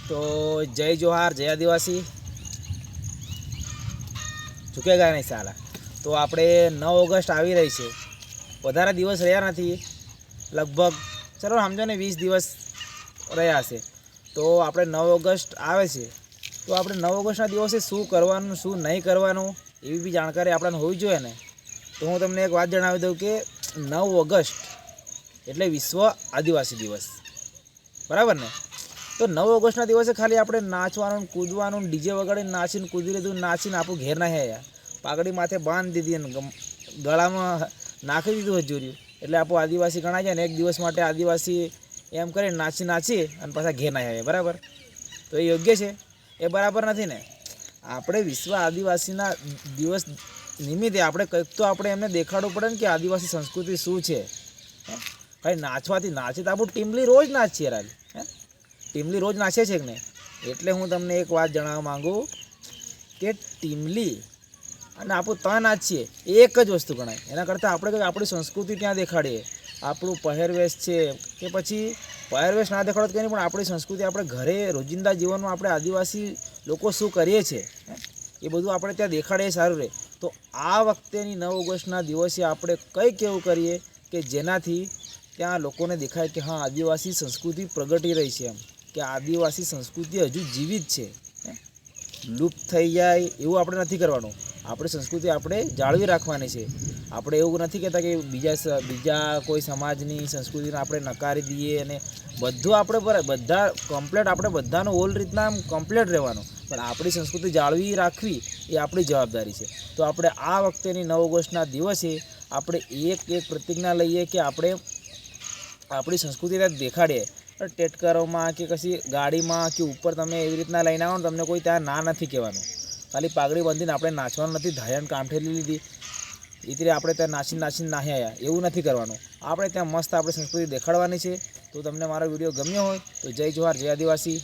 तो जय जोहार जय आदिवासी झुकेगा नहीं साला। तो આપણે 9 ઓગસ્ટ આવી રહી છે, વધારે દિવસ રહ્યા નથી, લગભગ ચલો સમજો ને 20 દિવસ રહ્યા છે। તો આપણે 9 ઓગસ્ટ આવે છે, તો આપણે 9 ઓગસ્ટના દિવસે શું કરવાનું શું નહીં કરવાનું એવી બી જાણકારી આપણને હોવી જોઈએ ને। તો હું તમને એક વાત જણાવી દઉં કે 9 ઓગસ્ટ એટલે વિશ્વ આદિવાસી દિવસ, બરાબર ને। તો 9 ઓગસ્ટના દિવસે ખાલી આપણે નાચવાનું કૂદવાનું ડીજે વગાડીને નાચીને કૂદી લીધું, નાચીને આપણું ઘેર ના આવ્યા, પાઘડી માથે બાંધી દીધી અને ગળામાં નાખી દીધું હજુર્યું, એટલે આપણું આદિવાસી ગણાય જાય ને। એક દિવસ માટે આદિવાસી એમ કરીને નાચી અને પાછા ઘેર ના આવ્યા, બરાબર? તો એ યોગ્ય છે? એ બરાબર નથી ને। આપણે વિશ્વ આદિવાસીના દિવસ નિમિત્તે આપણે કંઈક તો આપણે એમને દેખાડવું પડે ને કે આદિવાસી સંસ્કૃતિ શું છે। ખાલી નાચવાથી નાચે તો આપણું ટીમલી રોજ નાચીએ રાજ, ટીમલી રોજ નાચે છે કે નહીં? એટલે હું તમને એક વાત જણાવવા માગું કે ટીમલી અને આપણું ત્યાં નાચીએ એક જ વસ્તુ ગણાય। એના કરતાં આપણે કંઈક આપણી સંસ્કૃતિ ત્યાં દેખાડીએ, આપણું પહેરવેશ છે કે પછી પહેરવેશ ના દેખાડો કંઈ નહીં, પણ આપણી સંસ્કૃતિ આપણે ઘરે રોજિંદા જીવનમાં આપણે આદિવાસી લોકો શું કરીએ છીએ એ બધું આપણે ત્યાં દેખાડીએ, સારું રહે। તો આ વખતેની 9 ઓગસ્ટના દિવસે આપણે કંઈક એવું કરીએ કે જેનાથી ત્યાં લોકોને દેખાય કે હા આદિવાસી સંસ્કૃતિ પ્રગટી રહી છે, એમ કે આદિવાસી સંસ્કૃતિ હજુ જીવિત છે, લુપ્ત થઈ જાય એવું આપણે નથી કરવાનું। આપણી સંસ્કૃતિ આપણે જાળવી રાખવાની છે। આપણે એવું નથી કહેતા કે બીજા કોઈ સમાજની સંસ્કૃતિને આપણે નકારી દઈએ અને બધું આપણે બધા કમ્પ્લેટ આપણે બધાનું ઓલ રીતના આમ કમ્પ્લેટ રહેવાનું, પણ આપણી સંસ્કૃતિ જાળવી રાખવી એ આપણી જવાબદારી છે। તો આપણે આ વખતેની 9 ઓગસ્ટના દિવસે આપણે એક પ્રતિજ્ઞા લઈએ કે આપણે આપણી સંસ્કૃતિ દેખાડીએ। ટેટકરોમાં કે કશી ગાડીમાં કે ઉપર તમે એવી રીતના લઈને આવો ને તમને કોઈ ત્યાં ના નથી કહેવાનું, ખાલી પાઘડી બાંધીને આપણે નાચવાનું નથી, ધાયણ કાંઠેલી લીધી એટલે આપણે ત્યાં નાચીને નાહી આવ્યા એવું નથી કરવાનું। આપણે ત્યાં મસ્ત આપણી સંસ્કૃતિ દેખાડવાની છે। તો તમને મારો વિડીયો ગમ્યો હોય તો જય જોહાર જય આદિવાસી।